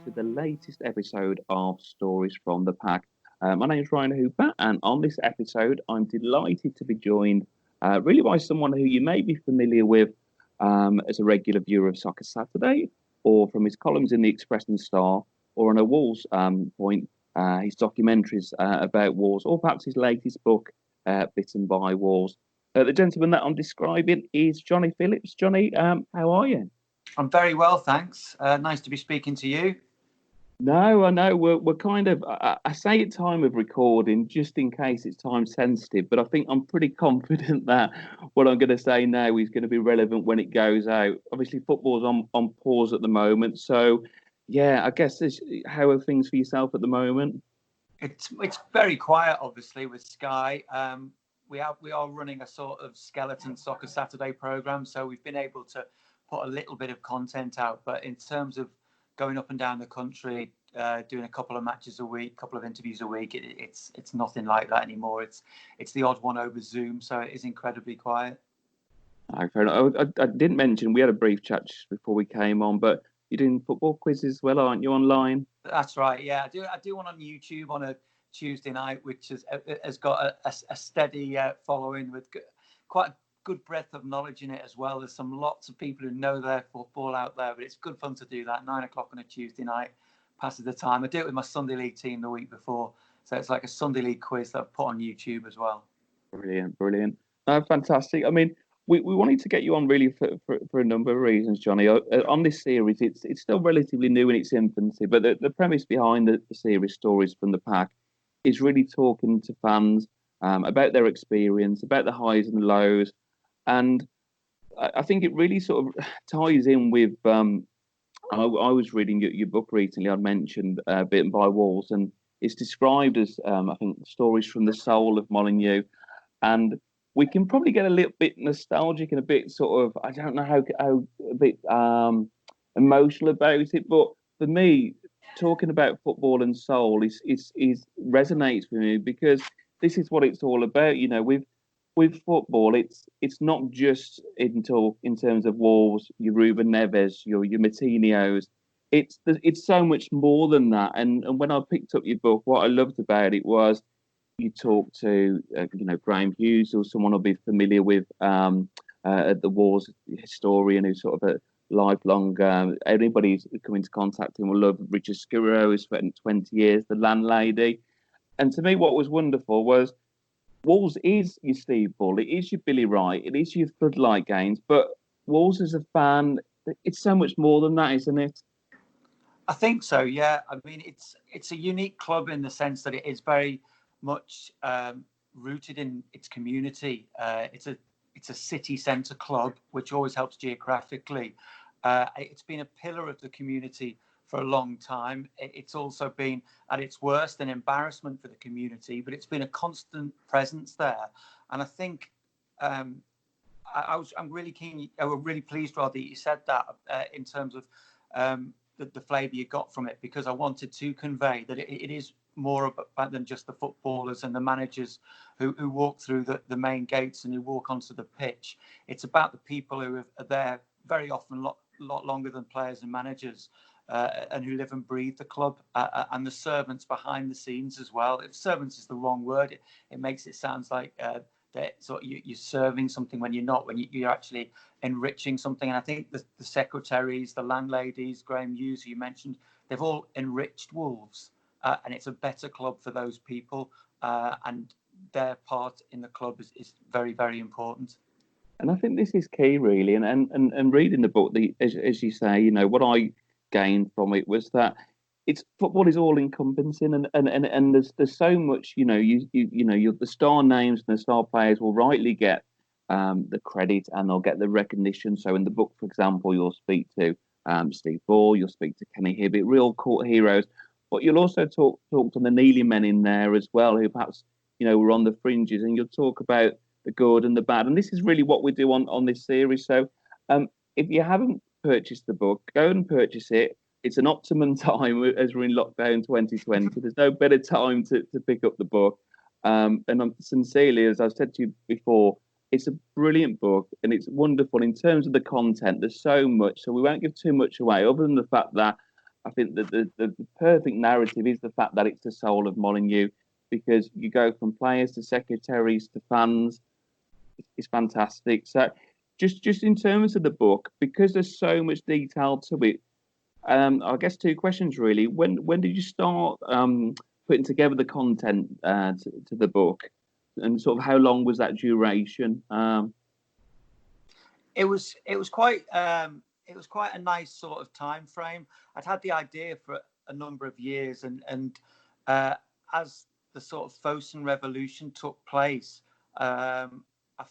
to the latest episode of Stories from the Pack. My name is Ryan Hooper, and on this episode, I'm delighted to be joined really by someone who you may be familiar with as a regular viewer of Soccer Saturday, or from his columns in the Express and Star, or on a Wolves point, his documentaries about Wolves, or perhaps his latest book, Bitten by Wolves. The gentleman that I'm describing is Johnny Phillips. Johnny, how are you? I'm very well, thanks. Nice to be speaking to you. No, I know we're kind of. I say at time of recording just in case it's time sensitive, but I think I'm pretty confident that what I'm going to say now is going to be relevant when it goes out. Obviously, football's on pause at the moment, so yeah, I guess how are things for yourself at the moment? It's very quiet, obviously, with Sky. We are running a sort of skeleton Soccer Saturday program, so we've been able to put a little bit of content out. But in terms of going up and down the country, doing a couple of matches a week, couple of interviews a week, it's nothing like that anymore. It's the odd one over Zoom, so it is incredibly quiet. Fair enough. I didn't mention we had a brief chat just before we came on, but you're doing football quizzes as well, aren't you, online? That's right. Yeah, I do one on YouTube on a Tuesday night, which has got a steady following with quite a good breadth of knowledge in it as well. There's lots of people who know their football out there, but it's good fun to do that. 9 o'clock on a Tuesday night passes the time. I do it with my Sunday League team the week before, so it's like a Sunday League quiz that I've put on YouTube as well. Brilliant. Fantastic. I mean, we wanted to get you on really for a number of reasons, Johnny. On this series, it's still relatively new in its infancy, but the premise behind the series, Stories from the Pack, is really talking to fans about their experience, about the highs and the lows. And I think it really sort of ties in with. I was reading your book recently. I mentioned Bitten by Wolves, and it's described as I think stories from the soul of Molineux, and we can probably get a little bit nostalgic and a bit sort of I don't know how a bit emotional about it, but for me, talking about football and soul is resonates with me because this is what it's all about. You know, with football, it's not just in terms of Wolves, your Ruben Neves, your Martinios. It's so much more than that. And when I picked up your book, what I loved about it was you talk to Graham Hughes, or someone will be familiar with the Wolves historian who's sort of a lifelong. Anybody who's come into contact him will love Richard Skirrow, who spent 20 years, the landlady. And to me, what was wonderful was Wolves is your Steve Bull, it is your Billy Wright, it is your floodlight games, but Wolves as a fan, it's so much more than that, isn't it? I think so, yeah. I mean, it's a unique club in the sense that it is very much rooted in its community. It's a city centre club, which always helps geographically. It's been a pillar of the community for a long time. It's also been, at its worst, an embarrassment for the community, but it's been a constant presence there. And I think I'm really keen. I was really pleased, rather, that you said that in terms of the flavour you got from it, because I wanted to convey that it is more about than just the footballers and the managers who walk through the main gates and who walk onto the pitch. It's about the people who are there very often a lot longer than players and managers. And who live and breathe the club, and the servants behind the scenes as well. If servants is the wrong word, it makes it sound like that sort of you're serving something when you're not, when you're actually enriching something. And I think the secretaries, the landladies, Graham Hughes, who you mentioned, they've all enriched Wolves, and it's a better club for those people, and their part in the club is very, very important. And I think this is key, really. And reading the book, as you say, what I gained from it was that it's football is all encompassing, and there's so much, the star names and the star players will rightly get the credit and they'll get the recognition. So in the book, for example, you'll speak to Steve Ball, you'll speak to Kenny Hibbett, real court heroes, but you'll also talk to the Neely men in there as well, who perhaps were on the fringes, and you'll talk about the good and the bad. And this is really what we do on this series. So if you haven't purchased the book, go and purchase it. It's an optimum time as we're in lockdown 2020. There's no better time to pick up the book. And I'm sincerely, as I've said to you before, it's a brilliant book and it's wonderful in terms of the content. There's so much, so we won't give too much away, other than the fact that I think that the perfect narrative is the fact that it's the soul of Molineux, because you go from players to secretaries to fans. It's fantastic. So, just in terms of the book, because there's so much detail to it, I guess two questions really. When did you start putting together the content to the book, and sort of how long was that duration? It was quite a nice sort of time frame. I'd had the idea for a number of years, and as the sort of Fosun revolution took place, I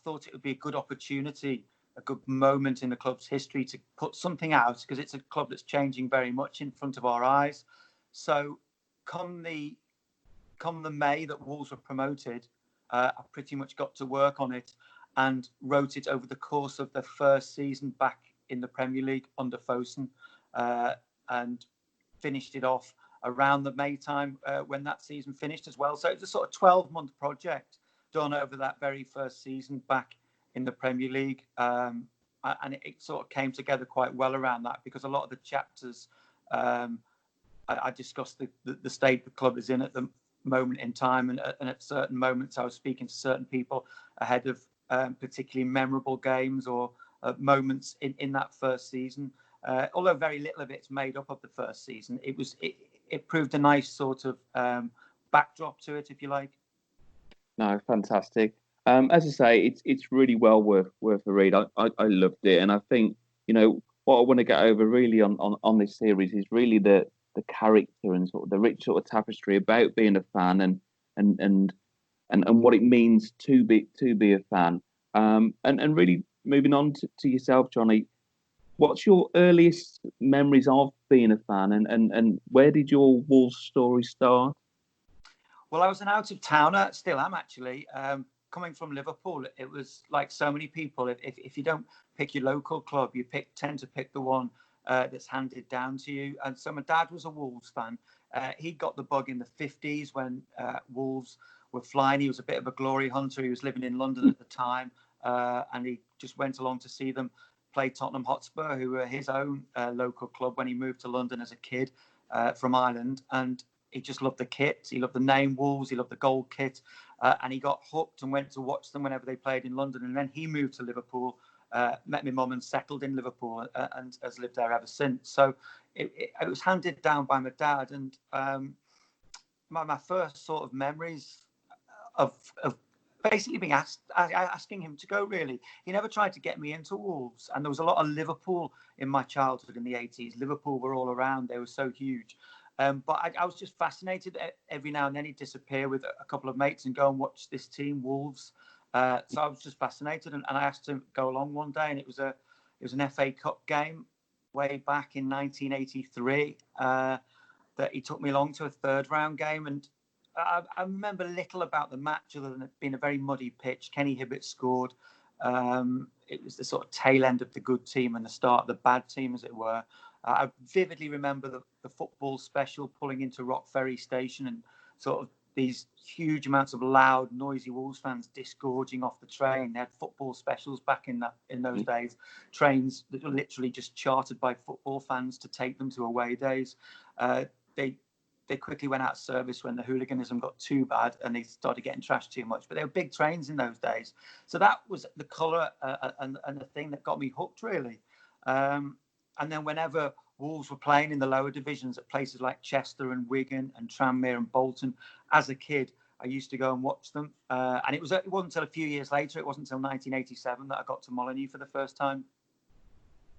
thought it would be a good opportunity, a good moment in the club's history to put something out, because it's a club that's changing very much in front of our eyes. So, come the May that Wolves were promoted, I pretty much got to work on it and wrote it over the course of the first season back in the Premier League under Fosun, and finished it off around the May time when that season finished as well. So it's a sort of 12-month project done over that very first season back in the Premier League. And it sort of came together quite well around that, because a lot of the chapters I discussed the state the club is in at the moment in time, and at certain moments I was speaking to certain people ahead of particularly memorable games or moments in that first season. Although very little of it's made up of the first season, it proved a nice sort of backdrop to it, if you like. No, fantastic. As I say, it's really well worth a read. I loved it, and I think what I want to get over really on this series is really the character and sort of the rich sort of tapestry about being a fan, and what it means to be a fan. And really moving on to yourself, Johnny. What's your earliest memories of being a fan, and where did your Wolves story start? Well, I was an out-of-towner, still am actually. Coming from Liverpool, it was like so many people. If you don't pick your local club, you tend to pick the one that's handed down to you. And so my dad was a Wolves fan. He got the bug in the 50s when Wolves were flying. He was a bit of a glory hunter. He was living in London at the time, and he just went along to see them play Tottenham Hotspur, who were his own local club when he moved to London as a kid from Ireland. And he just loved the kit. He loved the name Wolves. He loved the gold kit. And he got hooked and went to watch them whenever they played in London. And then he moved to Liverpool, met my mum and settled in Liverpool, and has lived there ever since. So it was handed down by my dad. And my first sort of memories of basically being asking him to go, really. He never tried to get me into Wolves. And there was a lot of Liverpool in my childhood in the 80s. Liverpool were all around. They were so huge. But I was just fascinated. Every now and then he'd disappear with a couple of mates and go and watch this team, Wolves. So I was just fascinated, and I asked him to go along one day, and it was an FA Cup game way back in 1983 that he took me along to a third round game. And I remember little about the match other than it being a very muddy pitch. Kenny Hibbett scored. It was the sort of tail end of the good team and the start of the bad team, as it were. I vividly remember the football special pulling into Rock Ferry Station, and sort of these huge amounts of loud, noisy Wolves fans disgorging off the train. They had football specials back in those days, trains that were literally just chartered by football fans to take them to away days. They quickly went out of service when the hooliganism got too bad and they started getting trashed too much. But they were big trains in those days. So that was the colour and the thing that got me hooked, really. And then whenever Wolves were playing in the lower divisions at places like Chester and Wigan and Tranmere and Bolton, as a kid, I used to go and watch them. And it wasn't until a few years later, it wasn't until 1987 that I got to Molineux for the first time.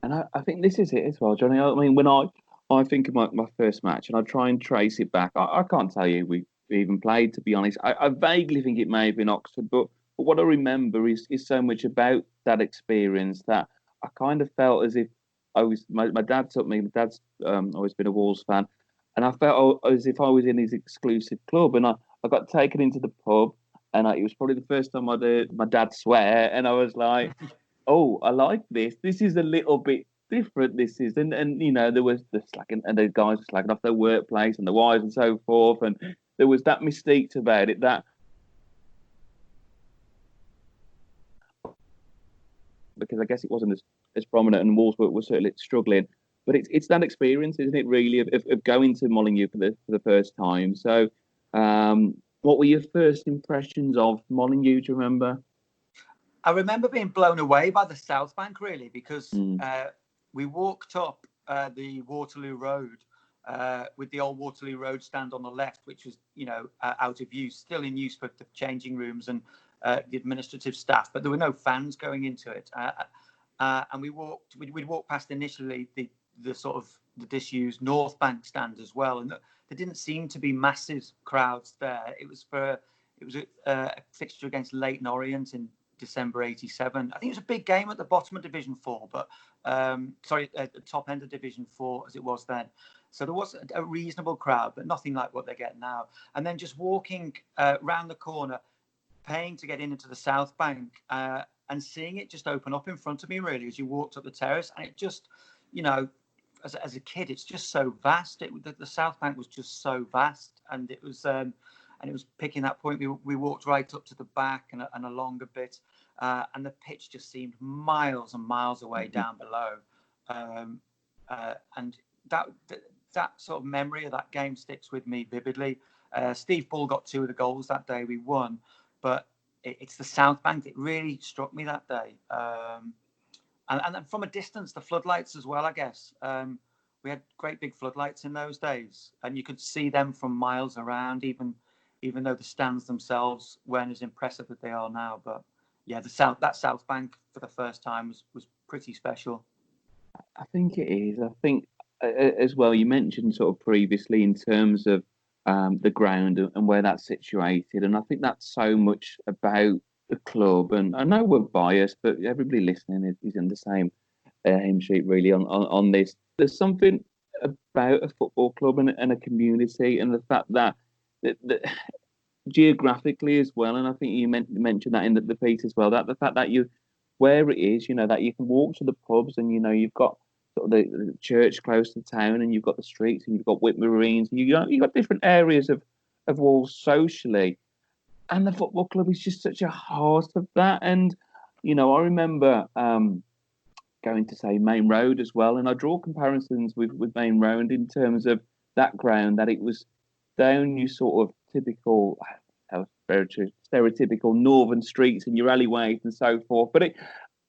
And I think this is it as well, Johnny. I mean, when I think of my first match and I try and trace it back, I can't tell you we even played, to be honest. I vaguely think it may have been Oxford, but what I remember is so much about that experience that I kind of felt as if my dad took me. My dad's always been a Wolves fan, and I felt as if I was in his exclusive club, and I got taken into the pub, and it was probably the first time I'd heard my dad swear, and I was like, oh, I like this. This is a little bit different. This is, and there was the slacking, and the guys were slacking off their workplace and the wives and so forth, and there was that mystique about it that, because I guess it wasn't as prominent, and Wolves were certainly struggling. but it's that experience, isn't it? Really, of going to Molineux for the first time. So, what were your first impressions of Molineux? Do you remember? I remember being blown away by the South Bank, really, because Mm. we walked up the Waterloo Road with the old Waterloo Road stand on the left, which was, out of use, still in use for the changing rooms and the administrative staff, but there were no fans going into it. And we'd walk past initially the sort of the disused North Bank stand as well, and there didn't seem to be massive crowds there. It was a fixture against Leyton Orient in December '87. I think it was a big game at the bottom of Division 4, but at the top end of Division 4 as it was then. So there was a reasonable crowd, but nothing like what they get now. And then just walking round the corner, paying to get into the South Bank, and seeing it just open up in front of me, really, as you walked up the terrace. And it just, as a kid, it's just so vast. The South Bank was just so vast, and it was picking that point. We walked right up to the back and along a bit, and the pitch just seemed miles and miles away down below. And that sort of memory of that game sticks with me vividly. Steve Bull got 2 of the goals that day. We won, but it's the South Bank that really struck me that day. And from a distance, the floodlights as well, I guess. We had great big floodlights in those days, and you could see them from miles around, even though the stands themselves weren't as impressive as they are now. But yeah, that South Bank for the first time was pretty special. I think it is. I think as well. You mentioned sort of previously in terms of the ground and where that's situated, and I think that's so much about the club. And I know we're biased, but everybody listening is in the same hymn sheet really on this. There's something about a football club and a community, and the fact that geographically as well. And I think you mentioned that in the piece as well. That the fact that you where it is, that you can walk to the pubs, and you've got sort of the church close to town, and you've got the streets, and you've got Whit Marines, and you've got different areas of Wolves socially, and the football club is just such a heart of that. And I remember going to say Main Road as well, and I draw comparisons with Main Road in terms of that ground, that it was down your sort of typical, stereotypical northern streets and your alleyways and so forth. But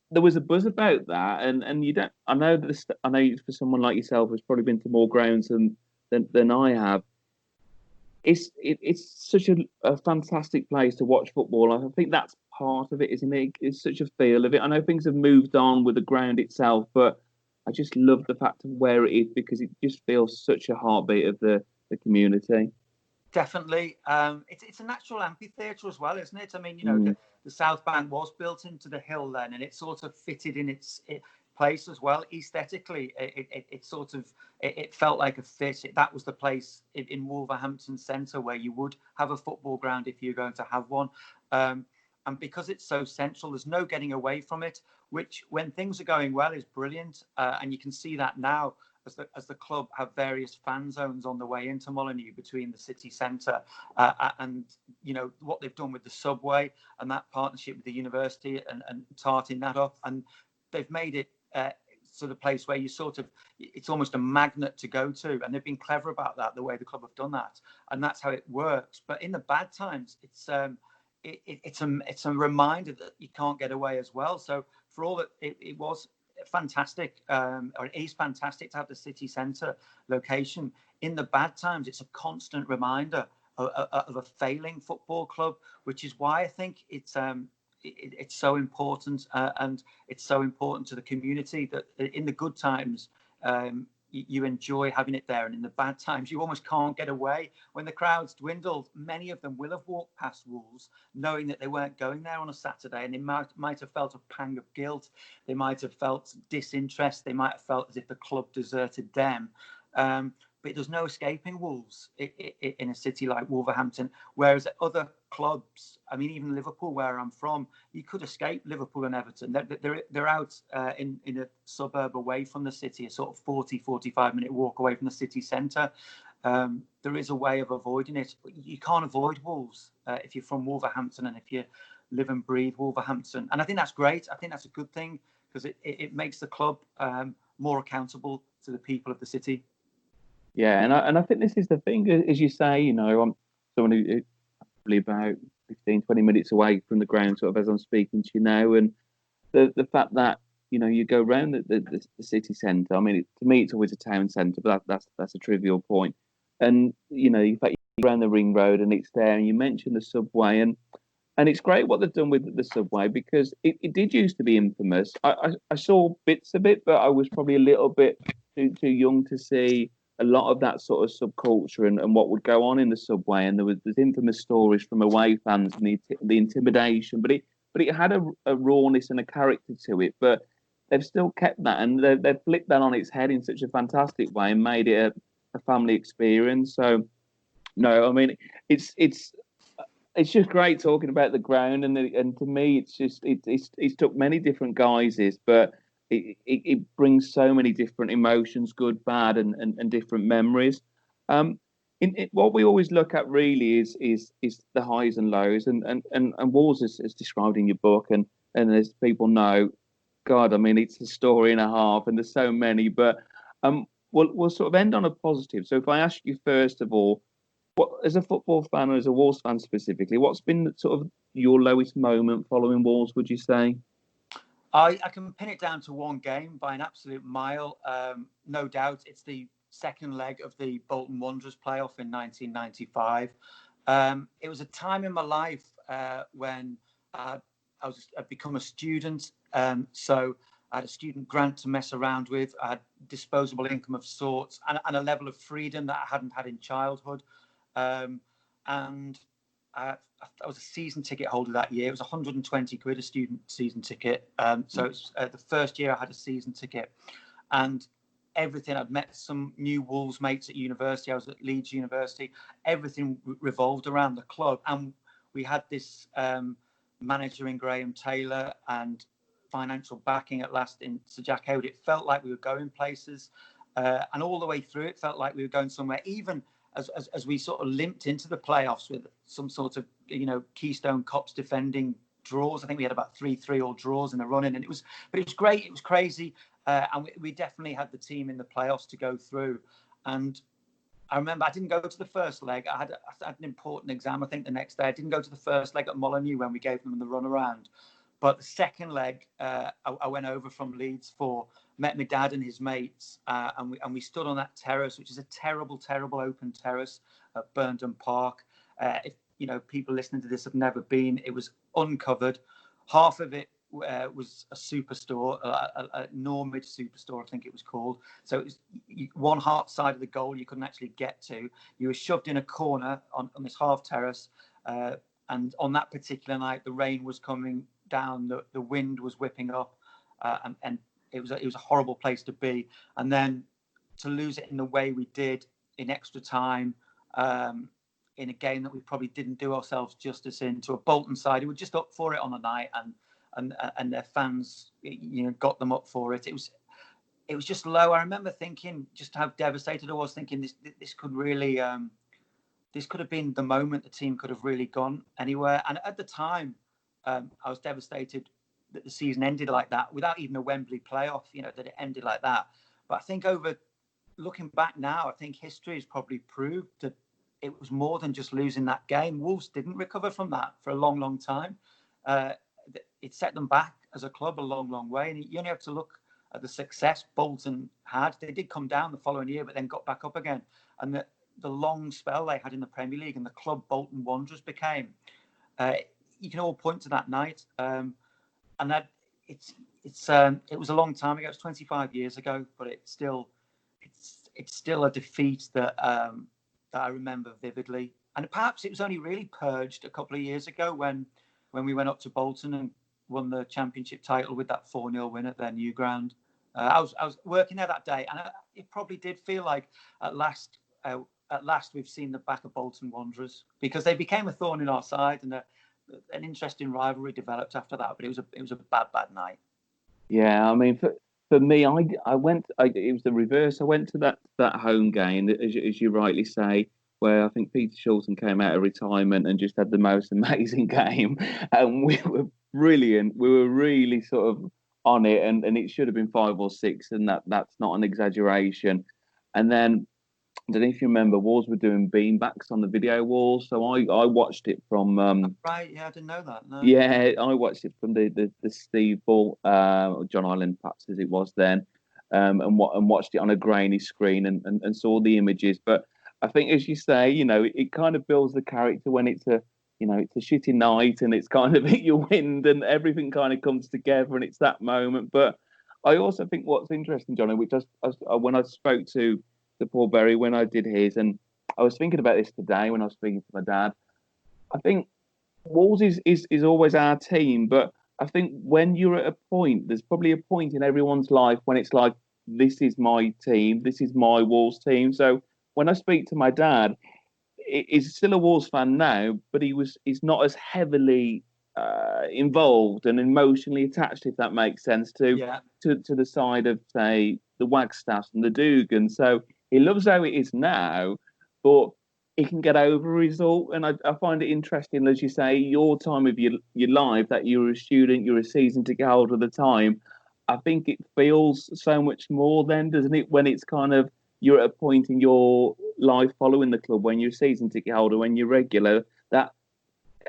there was a buzz about that, and you don't. I know for someone like yourself who's probably been to more grounds than I have. It's such a fantastic place to watch football. I think that's part of it, isn't it? It's such a feel of it. I know things have moved on with the ground itself, but I just love the fact of where it is, because it just feels such a heartbeat of the community. Definitely. It's a natural amphitheatre as well, isn't it? I mean, the South Bank was built into the hill then, and it sort of fitted in its place as well. Aesthetically, it felt like a fit. That was the place in Wolverhampton Centre where you would have a football ground if you're going to have one. And because it's so central, there's no getting away from it, which when things are going well is brilliant. And you can see that now as the club have various fan zones on the way into Molineux between the city centre and what they've done with the subway and that partnership with the university and tarting that up, and they've made it sort of place where it's almost a magnet to go to, and they've been clever about that, the way the club have done that, and that's how it works. But in the bad times, it's a reminder that you can't get away as well. So for all that it was fantastic, or it is fantastic to have the city centre location, in the bad times it's a constant reminder of a failing football club, which is why I think it's so important, and it's so important to the community that in the good times you enjoy having it there, and in the bad times you almost can't get away. When the crowds dwindled, many of them will have walked past Wolves knowing that they weren't going there on a Saturday, and they might have felt a pang of guilt, they might have felt disinterest, they might have felt as if the club deserted them. But there's no escaping Wolves in a city like Wolverhampton, whereas at other clubs, I mean, even Liverpool, where I'm from, you could escape Liverpool and Everton. They're out in a suburb away from the city, a sort of 45-minute walk away from the city centre. There is a way of avoiding it, but you can't avoid Wolves if you're from Wolverhampton and if you live and breathe Wolverhampton. And I think that's great. I think that's a good thing, because it makes the club more accountable to the people of the city. Yeah, and I think this is the thing, as you say, I'm someone who probably about 15, 20 minutes away from the ground, sort of as I'm speaking to you now, and the fact that you go around the city centre. I mean, to me, it's always a town centre, but that's a trivial point. And in fact, you go around the ring road, and it's there. And you mentioned the subway, and it's great what they've done with the subway because it did used to be infamous. I saw bits of it, but I was probably a little bit too young to see a lot of that sort of subculture and what would go on in the subway. And there's infamous stories from away fans and the intimidation, but it had a rawness and a character to it. But they've still kept that, and they've flipped that on its head in such a fantastic way and made it a family experience. So no, I mean it's just great talking about the ground, and to me, it's took many different guises, but it brings so many different emotions, good, bad, and different memories. Um, what we always look at really is the highs and lows, and Wars is described in your book, and as people know, God, I mean, it's a story and a half, and there's so many, but we'll sort of end on a positive. So if I ask you first of all, what, as a football fan or as a Wolves fan specifically, what's been sort of your lowest moment following Wolves, would you say? I can pin it down to one game by an absolute mile. No doubt, it's the second leg of the Bolton Wanderers playoff in 1995. It was a time in my life when I'd become a student. So I had a student grant to mess around with. I had disposable income of sorts and a level of freedom that I hadn't had in childhood. And I was a season ticket holder that year. It was 120 quid a student season ticket. So it's the first year I had a season ticket, and everything. I'd met some new Wolves mates at university. I was at Leeds University. Everything revolved around the club, and we had this manager in Graham Taylor and financial backing at last in Sir Jack Howard. It felt like we were going places, and all the way through, it felt like we were going somewhere. Even as we sort of limped into the playoffs with some sort of Keystone Cops defending draws. I think we had about 3-3 all draws in the running, and it was great. It was crazy, and we definitely had the team in the playoffs to go through. And I remember I didn't go to the first leg. I had an important exam, I think, the next day. I didn't go to the first leg at Molineux when we gave them the run around. But the second leg, I went over from Leeds met my dad and his mates, and we stood on that terrace, which is a terrible, terrible open terrace at Burndon Park. If people listening to this have never been, it was uncovered. Half of it was a superstore, a Normid superstore, I think it was called. So it was one half side of the goal you couldn't actually get to. You were shoved in a corner on this half terrace, and on that particular night, the rain was coming down, the wind was whipping up, and it was a horrible place to be. And then to lose it in the way we did in extra time, in a game that we probably didn't do ourselves justice in, to a Bolton side who were just up for it on the night, and their fans got them up for it. It was just low. I remember thinking just how devastated I was, thinking this could really this could have been the moment the team could have really gone anywhere. And at the time, I was devastated that the season ended like that, without even a Wembley playoff, that it ended like that. But I think looking back now, I think history has probably proved that it was more than just losing that game. Wolves didn't recover from that for a long, long time. It set them back as a club a long, long way. And you only have to look at the success Bolton had. They did come down the following year, but then got back up again. And the long spell they had in the Premier League and the club Bolton Wanderers became. You can all point to that night, and that it was a long time ago. It was 25 years ago, but it's still a defeat that I remember vividly. And perhaps it was only really purged a couple of years ago when we went up to Bolton and won the championship title with that 4-0 win at their new ground. I was working there that day, and it probably did feel like at last we've seen the back of Bolton Wanderers, because they became a thorn in our side, and an interesting rivalry developed after that. But it was a bad night. Yeah, I mean, for me, I went. It was the reverse. I went to that home game, as you rightly say, where I think Peter Shilton came out of retirement and just had the most amazing game, and we were brilliant. We were really sort of on it, and it should have been 5 or 6, and that's not an exaggeration. And then I don't know if you remember, Wolves were doing beanbacks on the video wall, so I watched it from Right, yeah, I didn't know that. No. yeah, I watched it from the Steve Bull, John Island perhaps as it was then, and watched it on a grainy screen and saw the images. But I think, as you say, it kind of builds the character when it's a shitty night and it's kind of hit your wind and everything kind of comes together and it's that moment. But I also think what's interesting, Johnny, which when I spoke to the Paul Berry when I did his, and I was thinking about this today when I was speaking to my dad. I think Wolves is always our team, but I think when you're at a point, there's probably a point in everyone's life when it's like, this is my team, this is my Wolves team. So when I speak to my dad, he's still a Wolves fan now, but he's not as heavily involved and emotionally attached, if that makes sense, Yeah. to the side of, say, the Wagstaffs and the Dugan. So he loves how it is now, but he can get over a result. And I find it interesting, as you say, your time of your life, that you're a student, you're a season ticket holder at the time. I think it feels so much more then, doesn't it, when it's kind of you're at a point in your life following the club, when you're a season ticket holder, when you're regular, that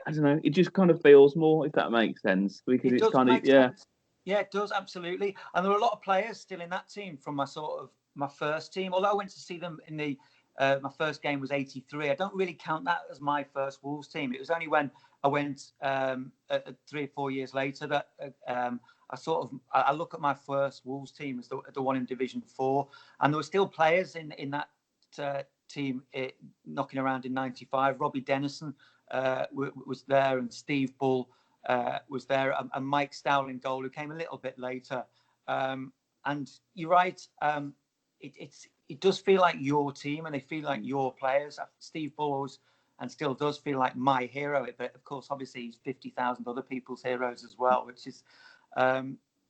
I don't know, it just kind of feels more, if that makes sense, because It it's does kind of, make yeah. sense. Yeah, it does, absolutely. And there were a lot of players still in that team from my first team. Although I went to see them in my first game was '83. I don't really count that as my first Wolves team. It was only when I went 3 or 4 years later that I look at my first Wolves team as the one in Division 4, and there were still players in that team knocking around in '95. Robbie Dennison was there, and Steve Bull was there, and Mike Stowling goal, who came a little bit later. And you're right, it does feel like your team, and they feel like your players. Steve Bull and still does feel like my hero, but of course, obviously, he's 50,000 other people's heroes as well, which is.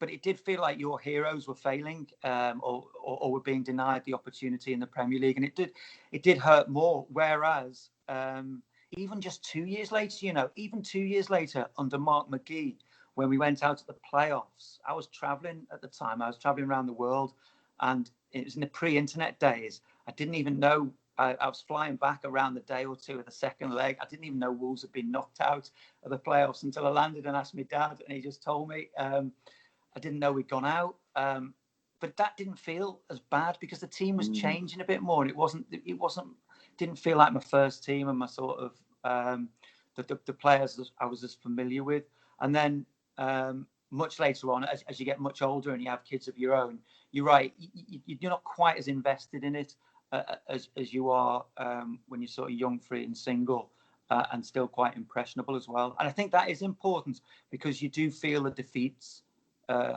But it did feel like your heroes were failing, or were being denied the opportunity in the Premier League, and it did hurt more. Whereas even just 2 years later, even 2 years later under Mark McGee, when we went out to the playoffs, I was traveling at the time. I was traveling around the world, and it was in the pre-internet days. I didn't even know. I was flying back around the day or two of the second leg. I didn't even know Wolves had been knocked out of the playoffs until I landed and asked my dad, and he just told me. I didn't know we'd gone out, but that didn't feel as bad because the team was changing a bit more, and didn't feel like my first team and my sort of the players I was as familiar with. And then much later on, as you get much older and you have kids of your own, you're right, you're not quite as invested in it as you are when you're sort of young, free and single. And still quite impressionable as well. And I think that is important because you do feel the defeats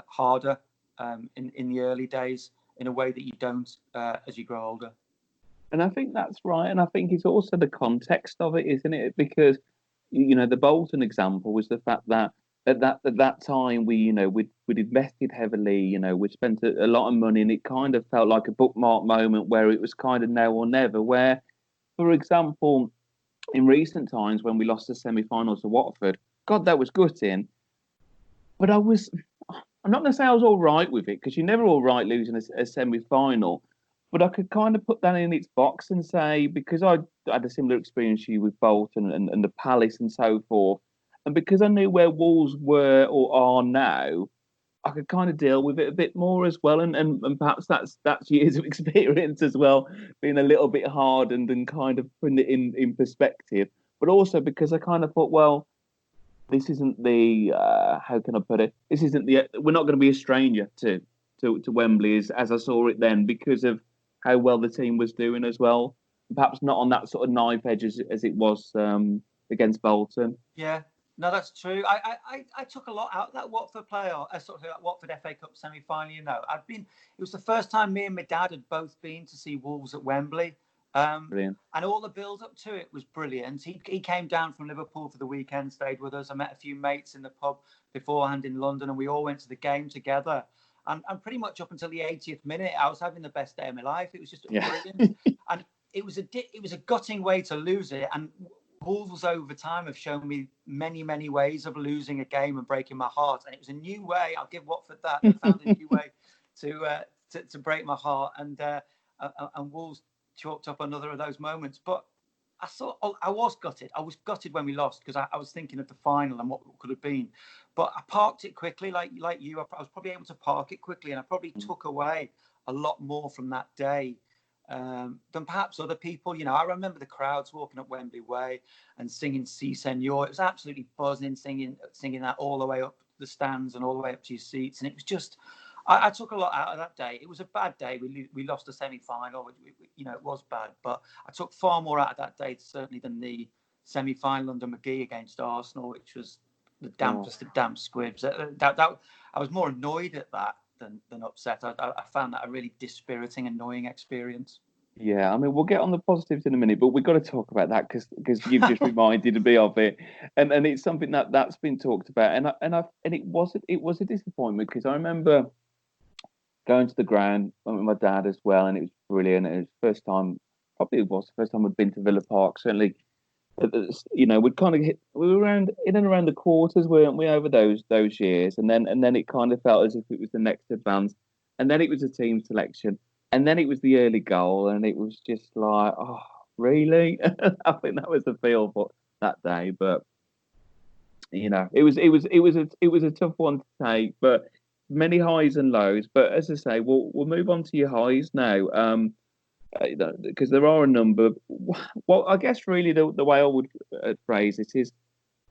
harder in the early days in a way that you don't as you grow older. And I think that's right. And I think it's also the context of it, isn't it? Because, the Bolton example was the fact that at that time we'd invested heavily, we'd spent a lot of money, and it kind of felt like a bookmark moment where it was kind of now or never. Where, for example, in recent times when we lost the semi-finals to Watford, God, that was gutting. But I'm not going to say I was all right with it, because you're never all right losing a semi-final. But I could kind of put that in its box and say, because I had a similar experience to you with Bolton and the Palace and so forth, and because I knew where Wolves were or are now, I could kind of deal with it a bit more as well. And perhaps that's years of experience as well, being a little bit hardened and kind of putting it in perspective. But also because I kind of thought, well, this isn't the how can I put it? This isn't the we're not going to be a stranger to Wembley as I saw it then, because of how well the team was doing as well. Perhaps not on that sort of knife edge as it was against Bolton. Yeah, no, that's true. I took a lot out of that Watford playoff, sort of that Watford FA Cup semi-final. It was the first time me and my dad had both been to see Wolves at Wembley. Brilliant. And all the build up to it was brilliant. He came down from Liverpool for the weekend, stayed with us. I met a few mates in the pub beforehand in London, and we all went to the game together. And pretty much up until the 80th minute, I was having the best day of my life. It was just brilliant. And it was a gutting way to lose it. And Wolves over time have shown me many, many ways of losing a game and breaking my heart, and it was a new way. I'll give Watford that. They found a new way to break my heart, and Wolves chalked up another of those moments. But I was gutted. I was gutted when we lost because I was thinking of the final and what could have been. But I parked it quickly, like you. I was probably able to park it quickly, and I probably took away a lot more from that day than perhaps other people. You know, I remember the crowds walking up Wembley Way and singing "Si Senor." It was absolutely buzzing, singing that all the way up the stands and all the way up to your seats, and it was just. I took a lot out of that day. It was a bad day. We lost the semi-final. You know, it was bad, but I took far more out of that day certainly than the semi-final under McGee against Arsenal, which was the dampest of damp squibs. That I was more annoyed at that than upset. I found that a really dispiriting, annoying experience. Yeah, I mean, we'll get on the positives in a minute, but we've got to talk about that because you've just reminded me of it, and it's something that's been talked about, and it was a disappointment because I remember going to the ground with my dad as well, and it was brilliant. It was the first time, probably it was the first time I'd been to Villa Park. Certainly, you know, we'd kind of we were around in and around the quarters, weren't we, over those years, and then it kind of felt as if it was the next advance, and then it was a team selection, and then it was the early goal, and it was just like, oh, really? I think that was the feel for that day, but you know, it was a tough one to take, but many highs and lows. But as I say, we'll move on to your highs now, because there are a number. Well, I guess really the way I would phrase it is: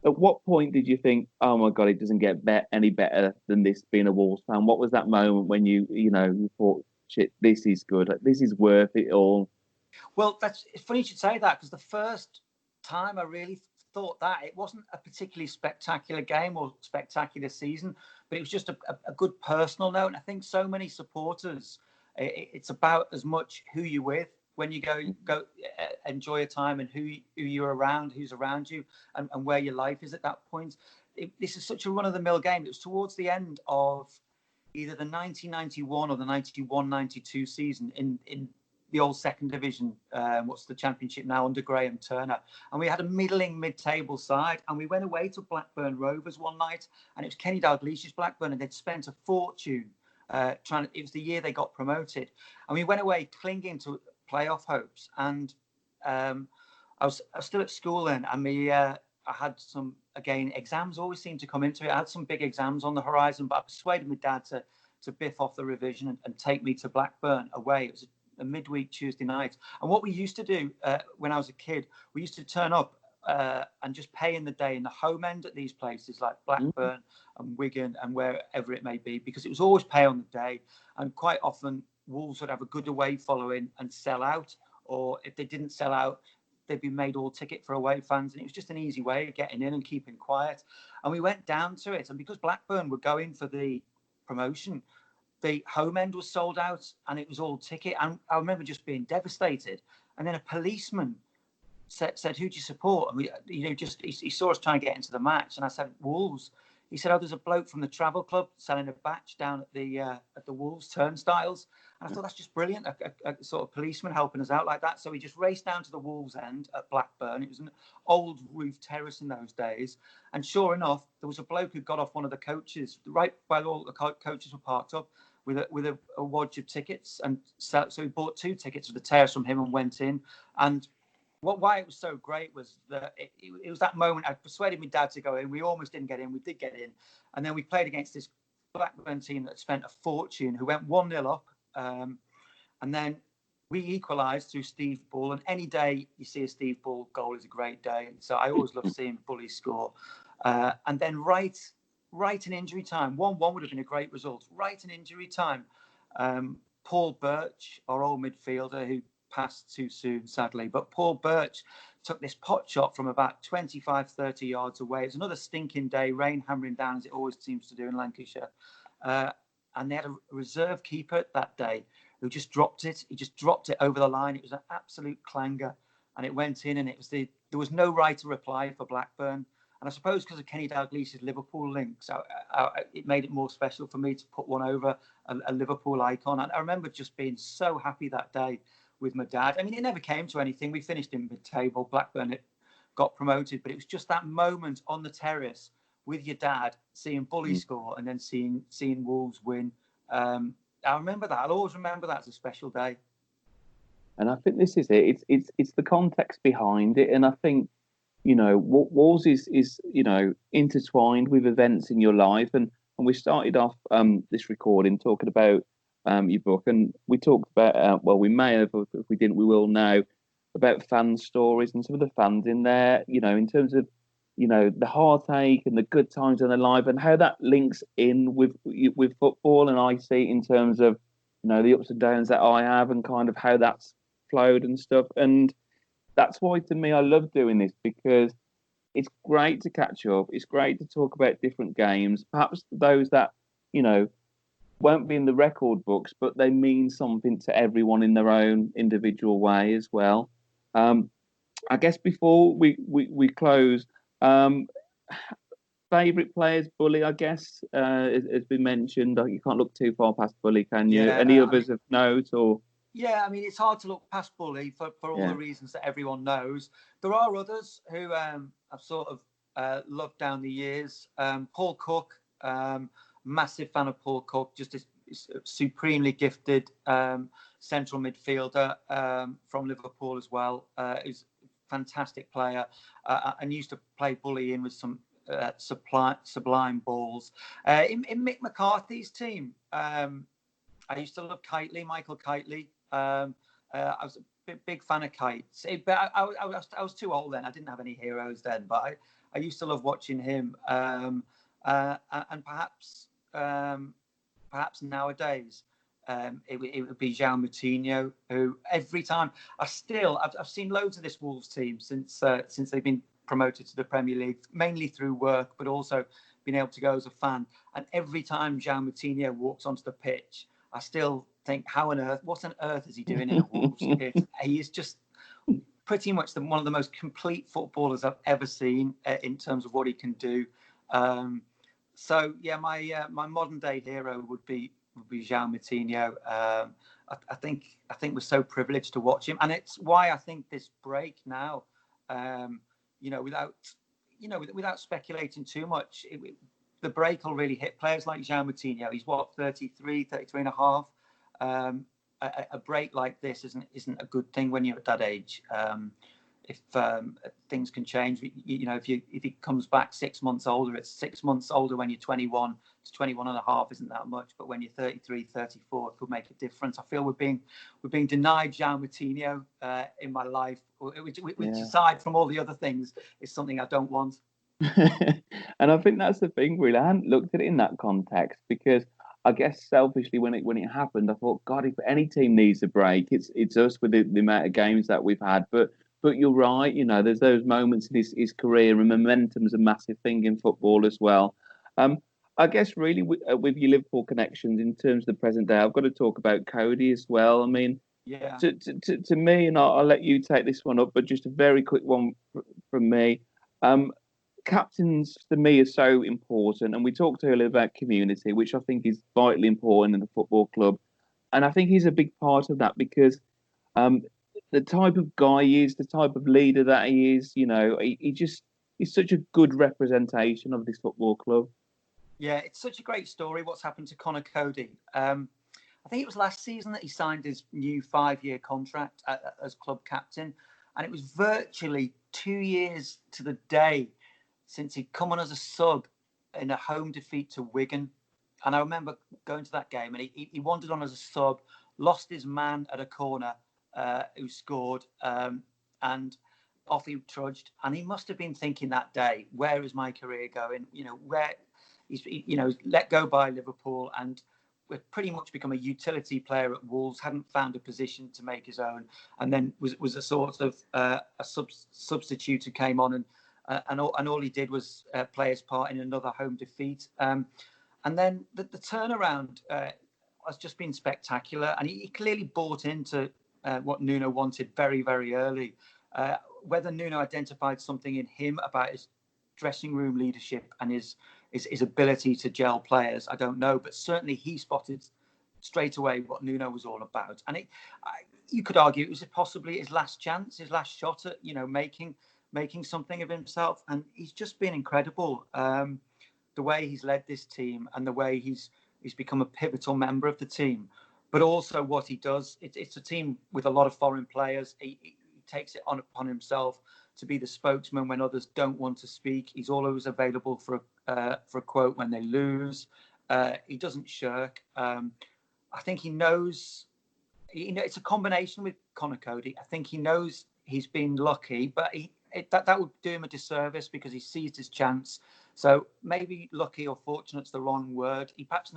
at what point did you think, oh my God, it doesn't get any better than this being a Wolves fan? What was that moment when you thought, shit, this is good, like, this is worth it all? Well, it's funny you should say that because the first time I really thought that it wasn't a particularly spectacular game or spectacular season, but it was just a good personal note. And I think so many supporters, it's about as much who you're with when you go enjoy a time and who you're around, who's around you, and where your life is at that point. This is such a run-of-the-mill game. It was towards the end of either the 1991 or the 91-92 season in the old second division, what's the championship now, under Graham Turner. And we had a middling mid-table side, and we went away to Blackburn Rovers one night, and it was Kenny Dalglish's Blackburn, and they'd spent a fortune it was the year they got promoted. And we went away clinging to playoff hopes. And I was still at school then, and I had some, again, exams always seemed to come into it. I had some big exams on the horizon, but I persuaded my dad to biff off the revision and take me to Blackburn away. It was a midweek Tuesday night. And what we used to do when I was a kid, we used to turn up and just pay in the day in the home end at these places like Blackburn and Wigan and wherever it may be, because it was always pay on the day. And quite often Wolves would have a good away following and sell out, or if they didn't sell out, they'd be made all ticket for away fans. And it was just an easy way of getting in and keeping quiet. And we went down to it. And because Blackburn were going for the promotion, the home end was sold out and it was all ticket. And I remember just being devastated. And then a policeman said, "Who do you support?" And we, he saw us trying to get into the match. And I said, "Wolves." He said, "Oh, there's a bloke from the travel club selling a batch down at the Wolves turnstiles." And I thought, that's just brilliant, a sort of policeman helping us out like that. So we just raced down to the Wolves end at Blackburn. It was an old roof terrace in those days. And sure enough, there was a bloke who got off one of the coaches, right where all the coaches were parked up, with a wad of tickets. And so we bought 2 tickets for the terrace from him and went in. And why it was so great was that it was that moment. I persuaded my dad to go in. We almost didn't get in. We did get in. And then we played against this Blackburn team that spent a fortune, who went 1-0 up. And then we equalised through Steve Bull. And any day you see a Steve Bull goal is a great day. So I always love seeing Bully score. And then right in injury time, 1-1 would have been a great result. Right in injury time, Paul Birch, our old midfielder, who passed too soon, sadly. But Paul Birch took this pot shot from about 25, 30 yards away. It was another stinking day, rain hammering down, as it always seems to do in Lancashire. And they had a reserve keeper that day who just dropped it. He just dropped it over the line. It was an absolute clanger. And it went in, and there was no right to reply for Blackburn. And I suppose because of Kenny Dalglish's Liverpool links, it made it more special for me to put one over a Liverpool icon. And I remember just being so happy that day with my dad. I mean, it never came to anything. We finished in mid-table. Blackburn got promoted. But it was just that moment on the terrace with your dad, seeing Bully score and then seeing Wolves win. I remember that. I'll always remember that as a special day. And I think this is it. It's the context behind it, and I think Wolves is intertwined with events in your life, and we started off this recording talking about your book, and we talked about we may have, if we didn't, we will now, about fan stories and some of the fans in there. In terms of the heartache and the good times in their life, and how that links in with football. And I see it in terms of the ups and downs that I have, and kind of how that's flowed and stuff. And that's why, to me, I love doing this, because it's great to catch up. It's great to talk about different games, perhaps those that won't be in the record books, but they mean something to everyone in their own individual way as well. I guess before we close, favourite players, Bully, I guess, has been mentioned. You can't look too far past Bully, can you? Yeah, Any others of note, or? Yeah, I mean, it's hard to look past Bully for all the reasons that everyone knows. There are others who I've sort of loved down the years. Paul Cook, massive fan of Paul Cook, just a supremely gifted central midfielder from Liverpool as well. He's a fantastic player, and used to play Bully in with some sublime balls. In Mick McCarthy's team, I used to love Michael Kitely. I was a big fan of Kites, but I was too old then. I didn't have any heroes then, but I used to love watching him. And perhaps nowadays it would be João Moutinho, who every time I've seen loads of this Wolves team since they've been promoted to the Premier League, mainly through work, but also being able to go as a fan. And every time João Moutinho walks onto the pitch, I still think, what on earth is he doing in a Wolves kit? He is just pretty much one of the most complete footballers I've ever seen in terms of what he can do. So yeah, my modern day hero would be João Moutinho. I think we're so privileged to watch him, and it's why I think this break now, without speculating too much, the break will really hit players like João Moutinho. He's 33 and a half. A break like this isn't a good thing when you're at that age. If things can change, if he comes back 6 months older, it's 6 months older when you're 21 to 21 and a half isn't that much, but when you're 33, 34, it could make a difference. I feel we're being denied João Moutinho in my life, which aside from all the other things, is something I don't want. And I think that's the thing, really. I hadn't looked at it in that context, because I guess selfishly, when it happened, I thought, God, if any team needs a break, it's us with the amount of games that we've had. But you're right, there's those moments in his career, and momentum's a massive thing in football as well. I guess really with your Liverpool connections in terms of the present day, I've got to talk about Cody as well. I mean, yeah, to me, and I'll let you take this one up, but just a very quick one from me. Captains to me are so important, and we talked earlier about community, which I think is vitally important in the football club, and I think he's a big part of that, because the type of guy he is, the type of leader that he is, he's such a good representation of this football club. Yeah, it's such a great story what's happened to Conor Cody. I think it was last season that he signed his new 5-year contract as club captain, and it was virtually 2 years to the day since he'd come on as a sub in a home defeat to Wigan. And I remember going to that game, and he wandered on as a sub, lost his man at a corner, who scored, and off he trudged. And he must have been thinking that day, where is my career going? Where he's let go by Liverpool, and we'd pretty much become a utility player at Wolves, hadn't found a position to make his own, and then was a sort of a substitute who came on, and all he did was play his part in another home defeat. And then the turnaround has just been spectacular, and he clearly bought into what Nuno wanted very, very early. Whether Nuno identified something in him about his dressing room leadership and his ability to gel players, I don't know, but certainly he spotted straight away what Nuno was all about. And you could argue it was possibly his last chance, his last shot at making making something of himself, and he's just been incredible. The way he's led this team and the way he's become a pivotal member of the team, but also what he does. It's a team with a lot of foreign players. He takes it upon himself to be the spokesman when others don't want to speak. He's always available for a quote when they lose. He doesn't shirk. I think he knows. It's a combination with Connor Cody. I think he knows he's been lucky, but that would do him a disservice because he seized his chance. So maybe lucky or fortunate's the wrong word. He perhaps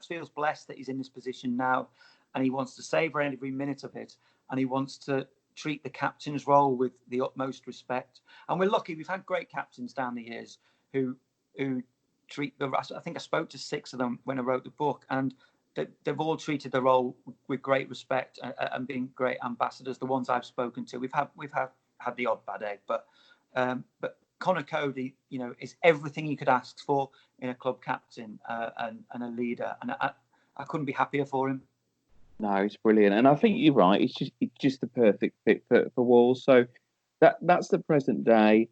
feels blessed that he's in this position now, and he wants to savor every minute of it, and he wants to treat the captain's role with the utmost respect. And we're lucky; we've had great captains down the years who treat the. I think I spoke to 6 of them when I wrote the book, and they've all treated the role with great respect and being great ambassadors. The ones I've spoken to, we've had the odd bad egg, but Connor Cody, is everything you could ask for in a club captain and a leader, and I couldn't be happier for him. No, it's brilliant, and I think you're right. It's just the perfect fit for Wolves. So that's the present day.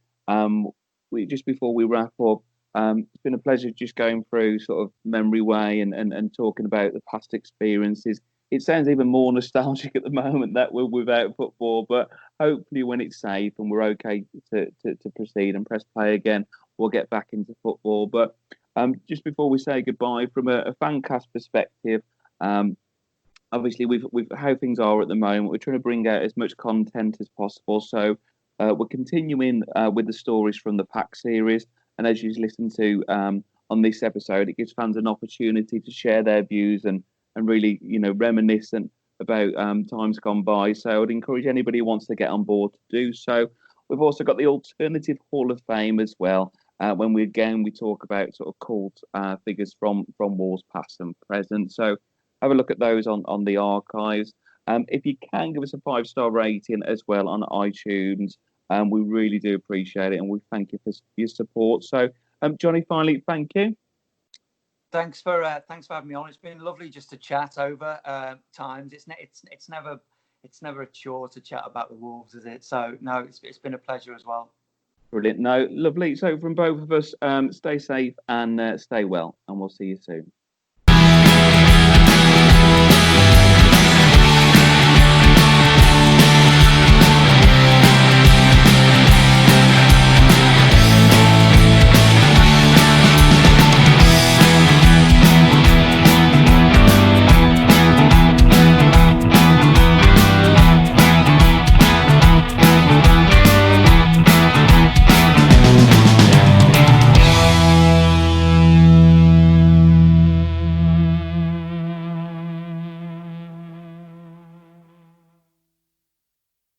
Just before we wrap up, it's been a pleasure just going through sort of memory way and talking about the past experiences. It sounds even more nostalgic at the moment that we're without football, but hopefully when it's safe and we're okay to proceed and press play again, we'll get back into football. But just before we say goodbye, from a fan cast perspective, obviously with how things are at the moment, we're trying to bring out as much content as possible. So we're continuing with the stories from the Pack series, and as you listen to on this episode, it gives fans an opportunity to share their views and really reminiscent about times gone by. So I'd encourage anybody who wants to get on board to do so. We've also got the alternative Hall of Fame as well. When we talk about sort of cult figures from Wolves past and present. So have a look at those on the archives. If you can give us a 5-star rating as well on iTunes, we really do appreciate it, and we thank you for your support. So, Johnny, finally, thank you. Thanks for having me on. It's been lovely just to chat over times. It's never a chore to chat about the Wolves, is it? So no, it's been a pleasure as well. Brilliant. No, lovely. So from both of us, stay safe and stay well, and we'll see you soon.